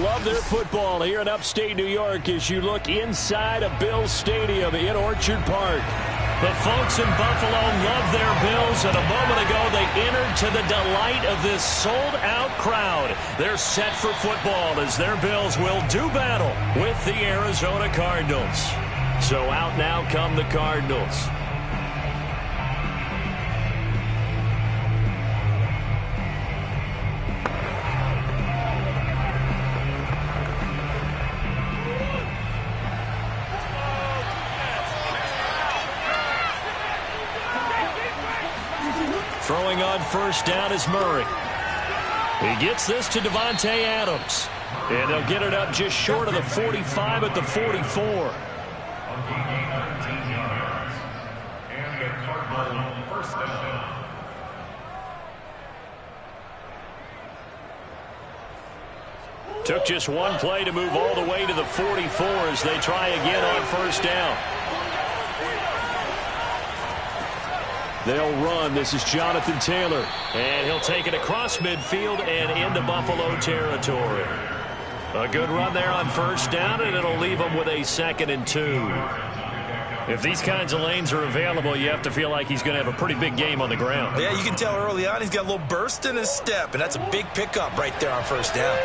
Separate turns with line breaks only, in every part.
love their football here in upstate New York as you look inside of Bills Stadium in Orchard Park.
The folks in Buffalo love their Bills, and a moment ago they entered to the delight of this sold-out crowd. They're set for football as their Bills will do battle with the Arizona Cardinals. So out now come the Cardinals. Throwing on first down is Murray. He gets this to Davante Adams. And they'll get it up just short of the 45 at the 44. Took just one play to move all the way to the 44 as they try again on first down. They'll run. This is Jonathan Taylor. And he'll take it across midfield and into Buffalo territory. A good run there on first down, and it'll leave them with a 2nd and 2. If these kinds of lanes are available, you have to feel like he's going to have a pretty big game on the ground.
Yeah, you can tell early on he's got a little burst in his step, and that's a big pickup right there on first down.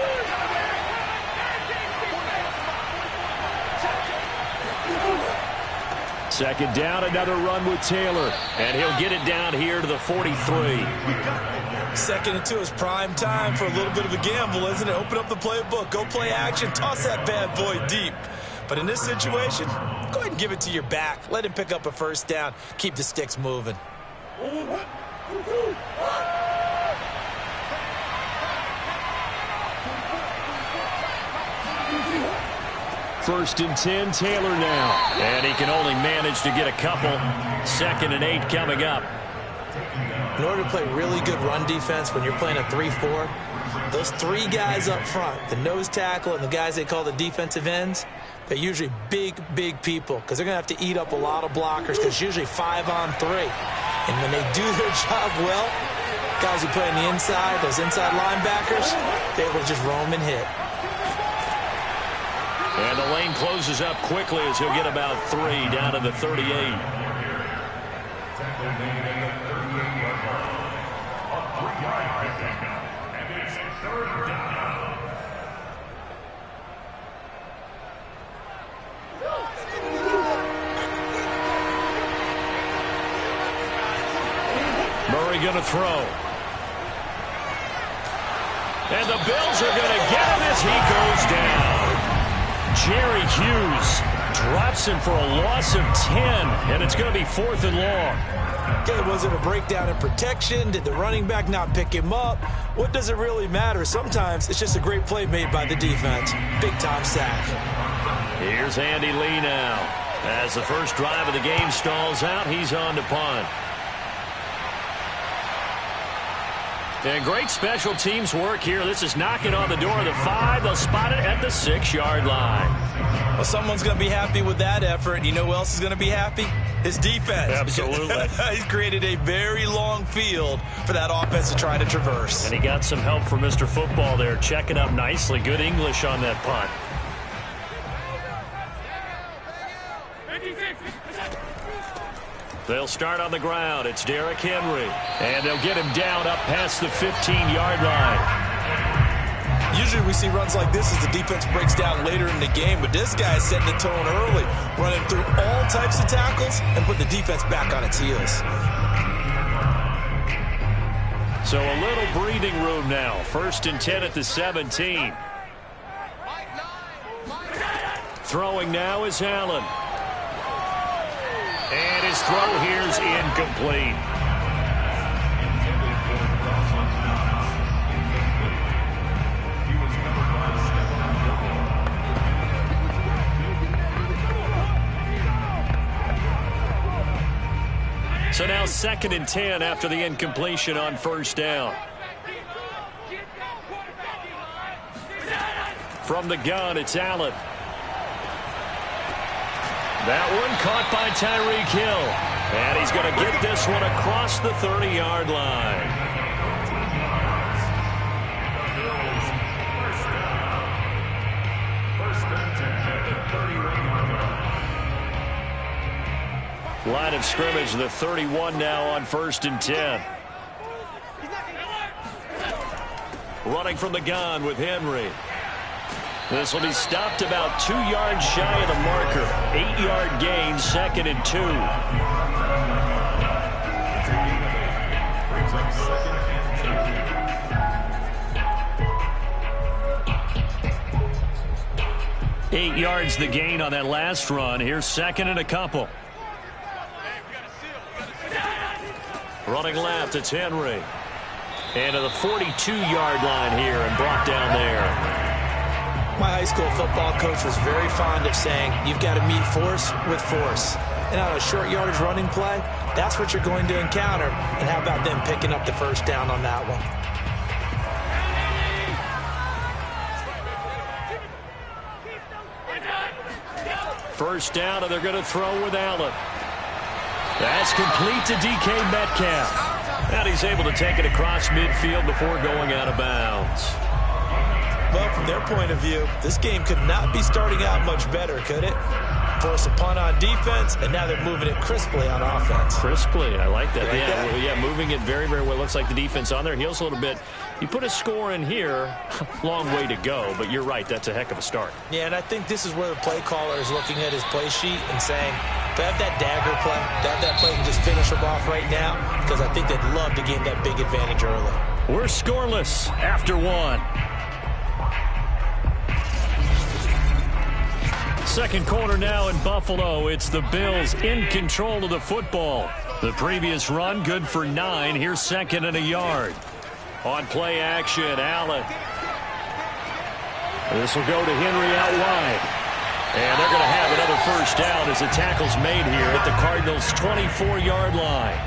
Second down, another run with Taylor. And he'll get it down here to the 43.
2nd and 2 is prime time for a little bit of a gamble, isn't it? Open up the playbook, go play action, toss that bad boy deep. But in this situation, go ahead and give it to your back. Let him pick up a first down. Keep the sticks moving.
First and 10, Taylor now. And he can only manage to get a couple. 2nd and 8 coming up.
In order to play really good run defense when you're playing a 3-4, those 3 guys up front, the nose tackle and the guys they call the defensive ends, they're usually big, big people because they're going to have to eat up a lot of blockers because it's usually 5 on 3. And when they do their job well, guys who play on the inside, those inside linebackers, they're able to just roam and hit.
And the lane closes up quickly as he'll get about 3 down to the 38. Murray going to throw. And the Bills are going to get him as he goes down. Jerry Hughes drops him for a loss of 10, and it's going to be 4th and long.
Okay, was it a breakdown in protection? Did the running back not pick him up? What does it really matter? Sometimes it's just a great play made by the defense. Big-time sack.
Here's Andy Lee now. As the first drive of the game stalls out, he's on to punt. And great special teams work here. This is knocking on the door of the 5. They'll spot it at the 6-yard line.
Well, someone's going to be happy with that effort. You know who else is going to be happy? His defense.
Absolutely.
He's created a very long field for that offense to try to traverse.
And he got some help from Mr. Football there, checking up nicely. Good English on that punt. They'll start on the ground. It's Derrick Henry. And they'll get him down up past the 15-yard line.
Usually we see runs like this as the defense breaks down later in the game, but this guy is setting the tone early, running through all types of tackles and put the defense back on its heels.
So a little breathing room now. 1st and 10 at the 17. Throwing now is Allen. And his throw here is incomplete. So now 2nd and 10 after the incompletion on first down. From the gun, it's Allen. That one caught by Tyreek Hill. And he's going to get this one across the 30-yard line.
Line of scrimmage, the 31 now on 1st and 10. Running from the gun with Henry. This will be stopped about 2 yards shy of the marker. 8-yard gain, 2nd and 2. Eight yards the gain on that last run. Here's 2nd and a couple. Running left, it's Henry. And to the 42-yard line here and brought down there.
My high school football coach was very fond of saying, you've got to meet force with force. And on a short yardage running play, that's what you're going to encounter. And how about them picking up the first down on that one?
First down, and they're going to throw with Allen. That's complete to DK Metcalf. And he's able to take it across midfield before going out of bounds.
Well, from their point of view, this game could not be starting out much better, could it? Force a punt on defense, and now they're moving it crisply on offense.
Crisply, I like that.
Like that?
Yeah, moving it very, very well. Looks like the defense on their heels a little bit. You put a score in here, long way to go, but you're right, that's a heck of a start.
Yeah, and I think this is where the play caller is looking at his play sheet and saying, to have that dagger play, to have that play and just finish them off right now, because I think they'd love to gain that big advantage early.
We're scoreless after 1. Second quarter now in Buffalo. It's the Bills in control of the football. The previous run good for 9. Here's 2nd and a yard. On play action, Allen. This will go to Henry out wide. And they're going to have another first down as the tackle's made here at the Cardinals' 24-yard line.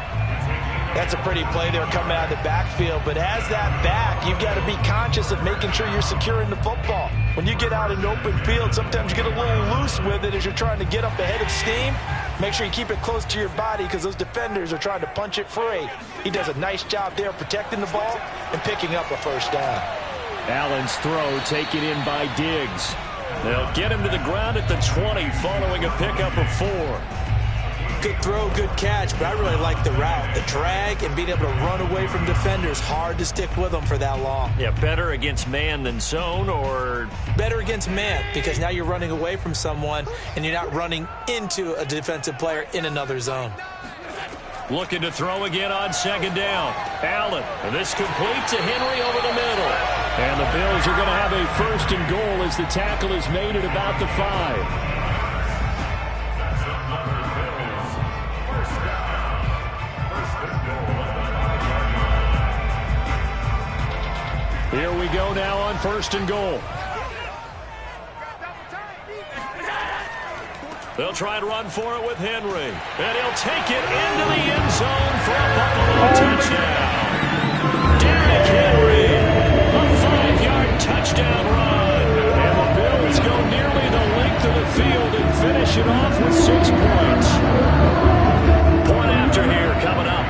That's a pretty play there coming out of the backfield, but as that back, you've got to be conscious of making sure you're securing the football. When you get out in open field, sometimes you get a little loose with it as you're trying to get up ahead of steam. Make sure you keep it close to your body because those defenders are trying to punch it free. He does a nice job there protecting the ball and picking up a first down.
Allen's throw taken in by Diggs. They'll get him to the ground at the 20 following a pickup of 4.
Good throw, good catch, but I really like the route. The drag and being able to run away from defenders, hard to stick with them for that long.
Yeah, better against man than zone, or?
Better against man, because now you're running away from someone and you're not running into a defensive player in another zone.
Looking to throw again on 2nd down. Allen, and this complete to Henry over the middle. And the Bills are going to have a 1st and goal as the tackle is made at about the 5. Here we go now on 1st and goal. They'll try and run for it with Henry. And he'll take it into the end zone for a Buffalo touchdown. Derrick Henry, a 5-yard touchdown run. And the Bills go nearly the length of the field and finish it off with 6 points. Point after here coming up.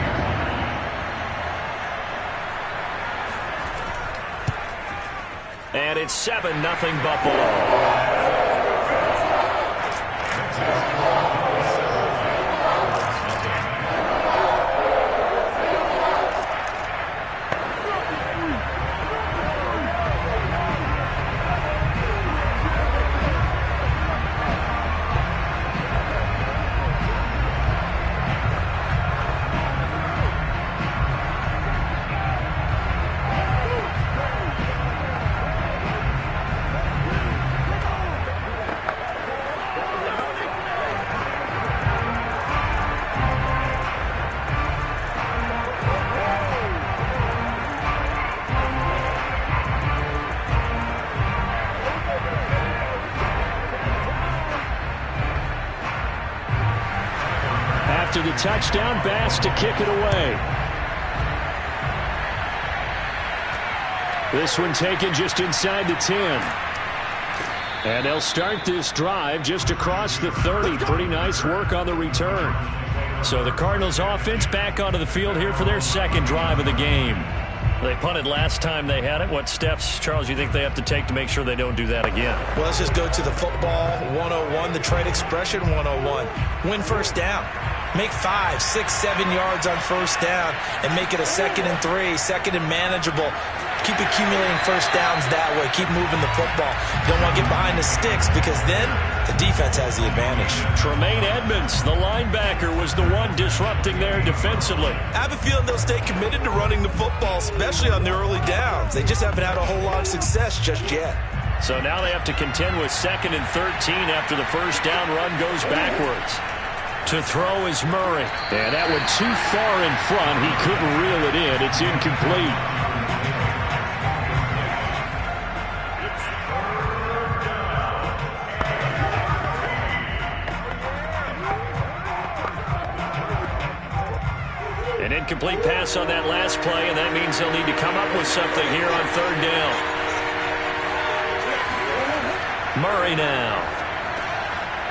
And it's 7-0 Buffalo. After the touchdown, Bass to kick it away. This one taken just inside the 10. And they'll start this drive just across the 30. Pretty nice work on the return. So the Cardinals offense back onto the field here for their 2nd drive of the game. They punted last time they had it. What steps, Charles, you think they have to take to make sure they don't do that again?
Well, let's just go to the football 101, the trade expression 101. Win first down. Make 5, 6, 7 yards on first down and make it a 2nd and 3, 2nd and manageable. Keep accumulating first downs that way. Keep moving the football. You don't want to get behind the sticks because then the defense has the advantage.
Tremaine Edmonds, the linebacker, was the one disrupting there defensively.
I have a feeling they'll stay committed to running the football, especially on the early downs. They just haven't had a whole lot of success just yet.
So now they have to contend with 2nd and 13 after the first down run goes backwards. To throw is Murray. And that one too far in front. He couldn't reel it in. It's incomplete. An incomplete pass on that last play, and that means they'll need to come up with something here on 3rd down. Murray now.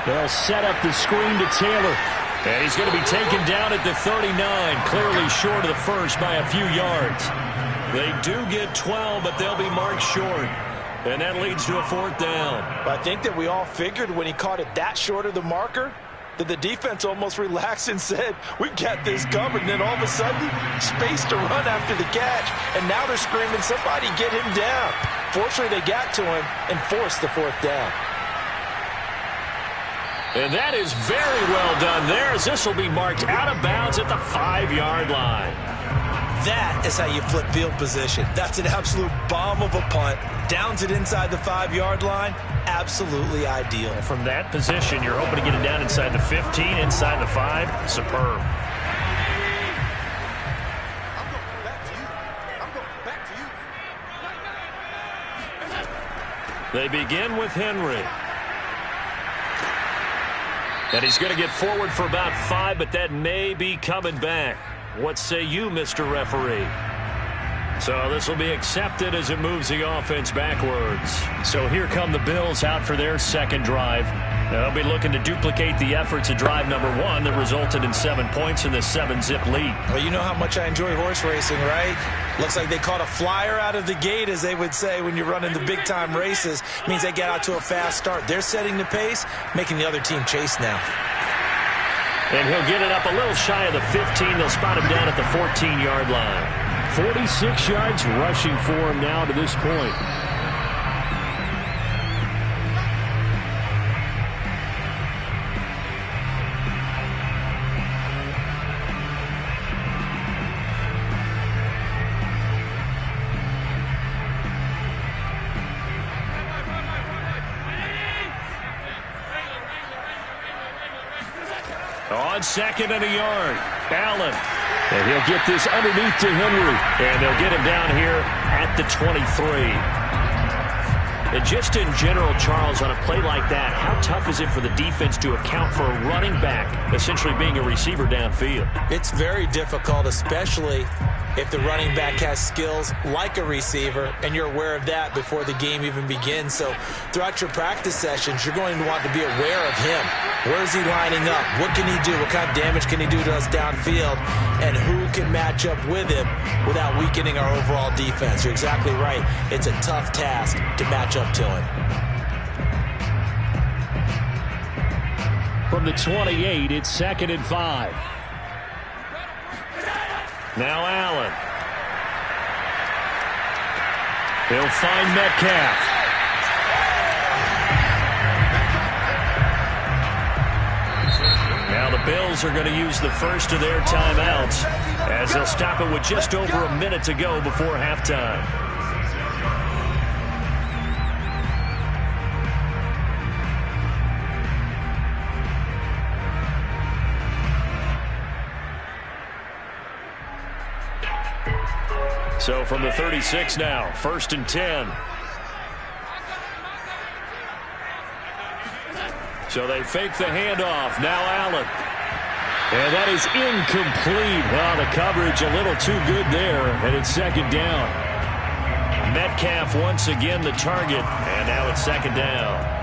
They'll set up the screen to Taylor. And he's going to be taken down at the 39, clearly short of the first by a few yards. They do get 12, but they'll be marked short. And that leads to a 4th down.
I think that we all figured when he caught it that short of the marker that the defense almost relaxed and said, we've got this covered. And then all of a sudden, space to run after the catch. And now they're screaming, somebody get him down. Fortunately, they got to him and forced the 4th down.
And that is very well done there, as this will be marked out of bounds at the 5-yard line.
That is how you flip field position. That's an absolute bomb of a punt. Downs it inside the 5-yard line. Absolutely ideal.
From that position, you're hoping to get it down inside the 15, inside the 5. Superb. They begin with Henry. And he's going to get forward for about 5, but that may be coming back. What say you, Mr. Referee? So this will be accepted as it moves the offense backwards. So here come the Bills out for their 2nd drive. Now they'll be looking to duplicate the efforts of drive number 1 that resulted in 7 points in the 7-zip lead.
Well, you know how much I enjoy horse racing, right? Looks like they caught a flyer out of the gate, as they would say when you're running the big-time races. Means they get out to a fast start. They're setting the pace, making the other team chase now.
And he'll get it up a little shy of the 15. They'll spot him down at the 14-yard line. 46 yards rushing for him now to this point. On 2nd and a yard, Allen. And he'll get this underneath to Henry. And they'll get him down here at the 23. And just in general, Charles, on a play like that, how tough is it for the defense to account for a running back essentially being a receiver downfield?
It's very difficult, especially if the running back has skills like a receiver, and you're aware of that before the game even begins. So throughout your practice sessions, you're going to want to be aware of him. Where is he lining up? What can he do? What kind of damage can he do to us downfield? And who can match up with him without weakening our overall defense? You're exactly right. It's a tough task to match up to him.
From the 28, it's 2nd and 5. Now Allen. He'll find Metcalf. Now the Bills are going to use the first of their timeouts as they'll stop it with just over a minute to go before halftime. So from the 36 now, 1st and 10. So they fake the handoff. Now Allen. And that is incomplete. Well, the coverage a little too good there, and it's 2nd down. Metcalf once again the target, and now it's 2nd down.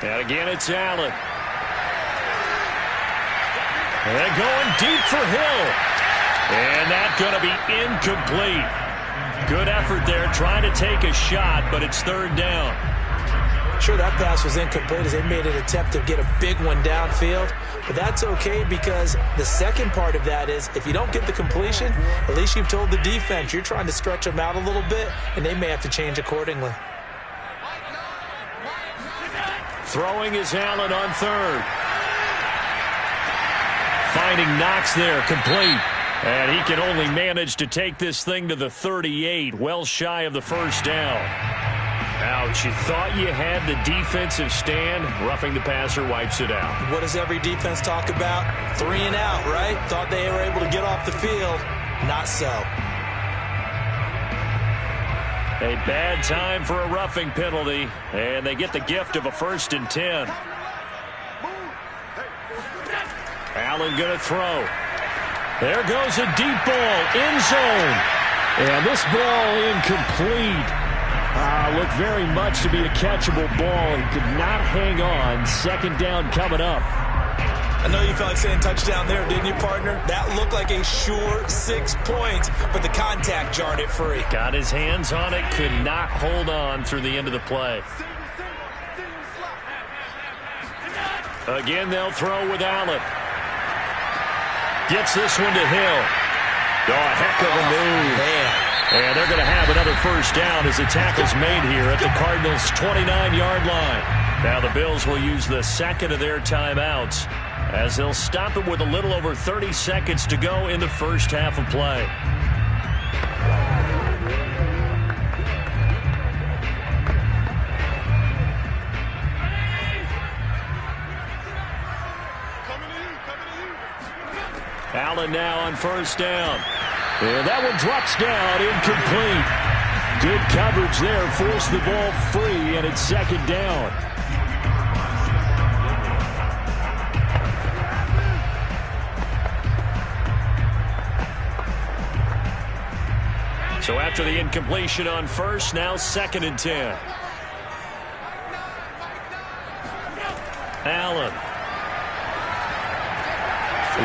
And again, it's Allen. And going deep for Hill. And that's going to be incomplete. Good effort there, trying to take a shot, but it's third down.
Sure, that pass was incomplete as they made an attempt to get a big one downfield. But that's okay because the second part of that is if you don't get the completion, at least you've told the defense you're trying to stretch them out a little bit, and they may have to change accordingly.
Throwing is Allen on third. Finding Knox there, complete. And he can only manage to take this thing to the 38, well shy of the first down. Ouch, you thought you had the defensive stand. Roughing the passer wipes it out.
What does every defense talk about? 3 and out, right? Thought they were able to get off the field. Not so.
A bad time for a roughing penalty, and they get the gift of a 1st and 10. Allen going to throw. There goes a deep ball, end zone. And this ball incomplete. Looked very much to be a catchable ball. He could not hang on. 2nd down coming up.
I know you felt like saying touchdown there, didn't you, partner? That looked like a sure 6 points, but the contact jarred it free.
Got his hands on it, could not hold on through the end of the play. Again, they'll throw with Allen. Gets this one to Hill. Oh, a heck of a move.
Man.
And they're going to have another 1st down as the tackle's made here at the Cardinals' 29-yard line. Now the Bills will use the 2nd of their timeouts as they'll stop it with a little over 30 seconds to go in the first half of play. Allen now on 1st down. And that one drops down, incomplete. Good coverage there, forced the ball free, and it's 2nd down. So after the incompletion on 1st, now 2nd and 10. Allen.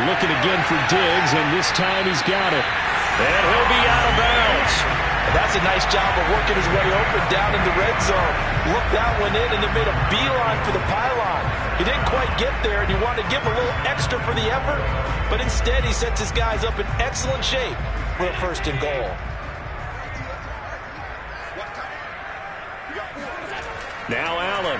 Looking again for Diggs, and this time he's got it. And he'll be out of bounds.
That's a nice job of working his way open down in the red zone. Looked that one in, and it made a beeline for the pylon. He didn't quite get there, and you wanted to give him a little extra for the effort, but instead he sets his guys up in excellent shape for a 1st and goal.
Now Allen.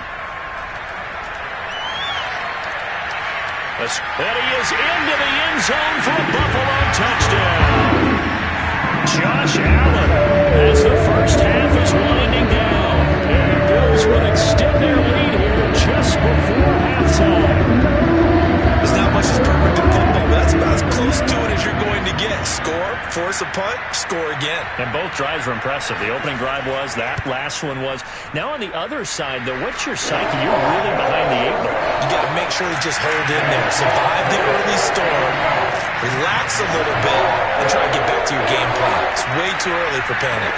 And he is into the end zone for a Buffalo touchdown. Josh Allen as the first half is winding down. And the Bills will extend their lead here just before halftime.
There's not much that's perfect in football, but that's about as close to it as you're going to get. Score, force a punt, score again.
And both drives were impressive. The opening drive was, that last one was. Now on the other side, though, what's your psyche? You're really behind the 8 ball.
You got to make sure to just hold in there. Survive the early storm, relax a little bit, and try to get back to your game plan. It's way too early for panic.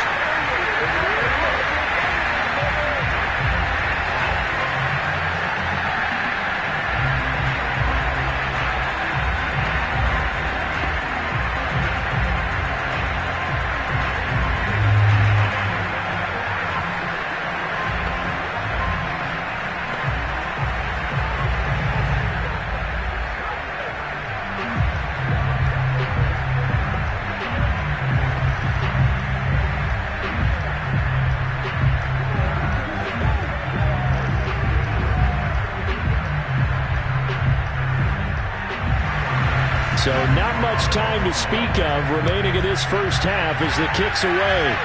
So not much time to speak of remaining in this first half as the kick's away.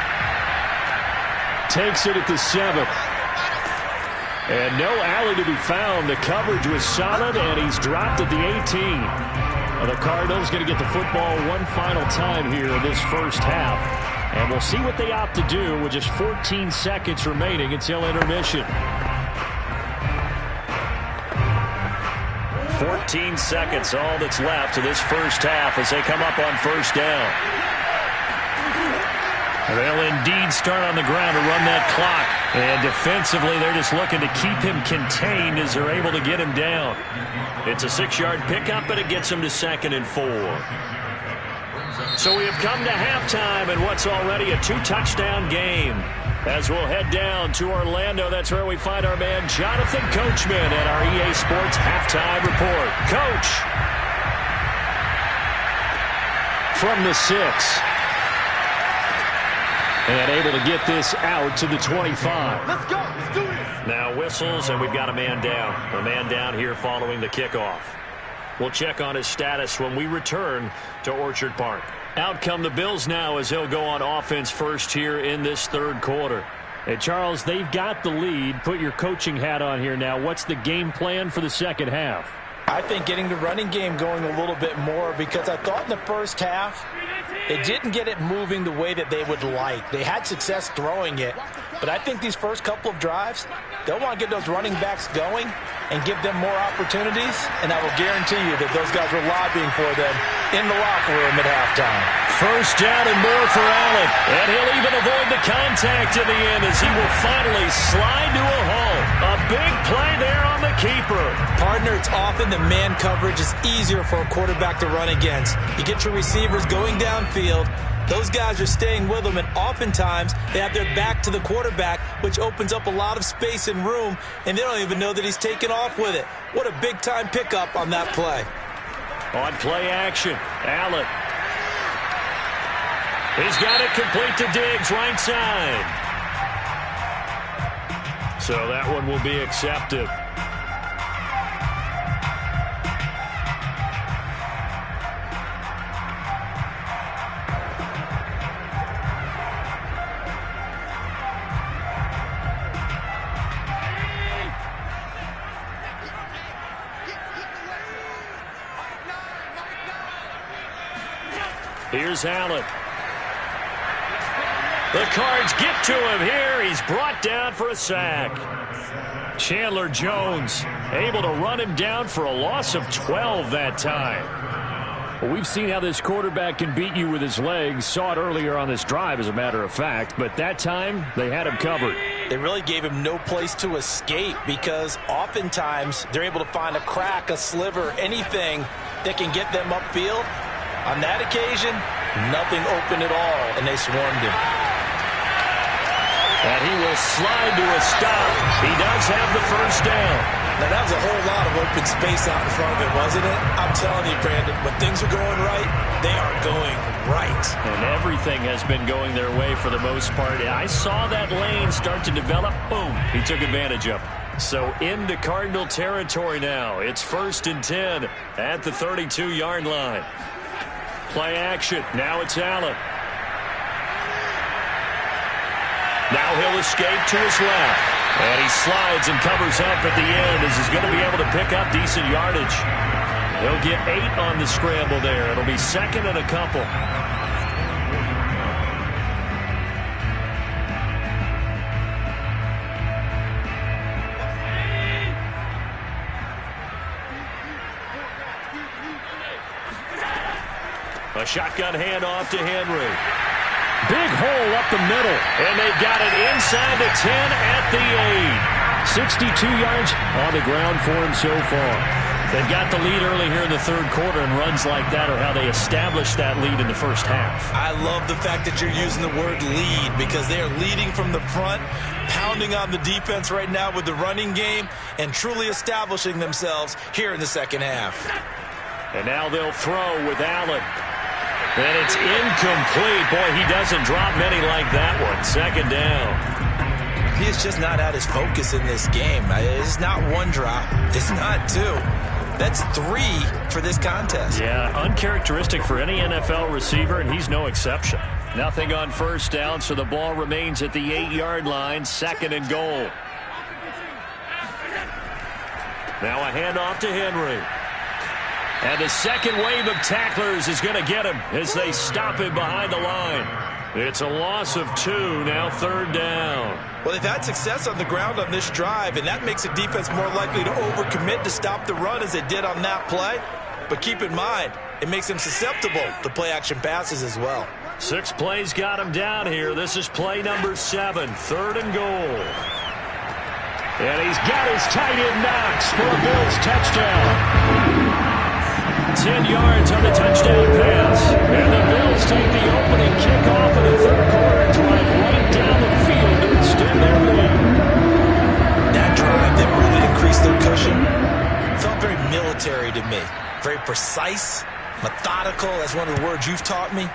Takes it at the 7. And no Allen to be found. The coverage was solid, and he's dropped at the 18. Well, the Cardinals going to get the football one final time here in this first half. And we'll see what they opt to do with just 14 seconds remaining until intermission. 14 seconds, all that's left to this first half as they come up on 1st down. They'll indeed start on the ground to run that clock. And defensively, they're just looking to keep him contained as they're able to get him down. It's a 6-yard pickup, but it gets him to 2nd and 4. So we have come to halftime in what's already a two-touchdown game. As we'll head down to Orlando, that's where we find our man Jonathan Coachman at our EA Sports Halftime Report. Coach. From the 6. And able to get this out to the 25.
Let's go. Let's do this.
Now whistles, and we've got a man down. A man down here following the kickoff. We'll check on his status when we return to Orchard Park. Out come the Bills now as he'll go on offense first here in this third quarter.
Hey, Charles, they've got the lead. Put your coaching hat on here now. What's the game plan for the second half?
I think getting the running game going a little bit more, because I thought in the first half it didn't get it moving the way that they would like. They had success throwing it, but I think these first couple of drives, they'll want to get those running backs going and give them more opportunities, and I will guarantee you that those guys were lobbying for them in the locker room at halftime.
First down and more for Allen, and he'll even avoid the contact in the end as he will finally slide to a halt. A big play there on the keeper.
Partner, it's often the man coverage is easier for a quarterback to run against. You get your receivers going downfield. Those guys are staying with them, and oftentimes they have their back to the quarterback, which opens up a lot of space and room, and they don't even know that he's taken off with it. What a big-time pickup on that play.
On play action, Allen. He's got it complete to Diggs, right side. So that one will be accepted. Here's Allen. The Cards get to him here. He's brought down for a sack. Chandler Jones able to run him down for a loss of 12 that time.
Well, we've seen how this quarterback can beat you with his legs. Saw it earlier on this drive, as a matter of fact. But that time, they had him covered.
They really gave him no place to escape, because oftentimes they're able to find a crack, a sliver, anything that can get them upfield. On that occasion, nothing open at all, and they swarmed him.
And he will slide to a stop. He does have the first down.
Now, that was a whole lot of open space out in front of it, wasn't it? I'm telling you, Brandon, when things are going right, they are going right.
And everything has been going their way for the most part. I saw that lane start to develop. Boom. He took advantage of it. So into Cardinal territory now. It's 1st and 10 at the 32-yard line. Play action. Now it's Allen. Now he'll escape to his left. And he slides and covers up at the end as he's going to be able to pick up decent yardage. He'll get 8 on the scramble there. It'll be 2nd and a couple. A shotgun handoff to Henry.
Big hole up the middle.
And they've got it inside the 10 at the 8.
62 yards on the ground for him so far.
They've got the lead early here in the third quarter, and runs like that are how they established that lead in the first half.
I love the fact that you're using the word lead, because they are leading from the front, pounding on the defense right now with the running game, and truly establishing themselves here in the second half.
And now they'll throw with Allen. And it's incomplete. Boy, he doesn't drop many like that one. 2nd down.
He is just not at his focus in this game. It's not one drop. It's not 2. That's 3 for this contest.
Yeah, uncharacteristic for any NFL receiver, and he's no exception. Nothing on first down, so the ball remains at the 8-yard line. 2nd and goal. Now a handoff to Henry. And the second wave of tacklers is going to get him as they stop him behind the line. It's a loss of 2, now 3rd down.
Well, they've had success on the ground on this drive, and that makes the defense more likely to overcommit to stop the run as they did on that play. But keep in mind, it makes them susceptible to play-action passes as well.
6 plays got him down here. This is play number 7, 3rd and goal. And he's got his tight end Knox for a Bills touchdown. 10 yards on the touchdown pass. And the Bills take the opening kickoff of the third quarter, drive right down the field to extend their lead.
That drive that really increased their cushion felt very military to me. Very precise, methodical, that's one of the words you've taught me.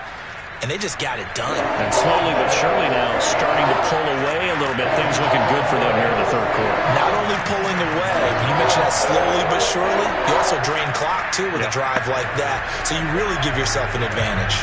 And they just got it done.
And slowly but surely now starting to pull away a little bit. Things looking good for them here in the third quarter.
Not only pulling away, you mentioned that slowly but surely, you also drain clock, too, with a drive like that. So you really give yourself an advantage.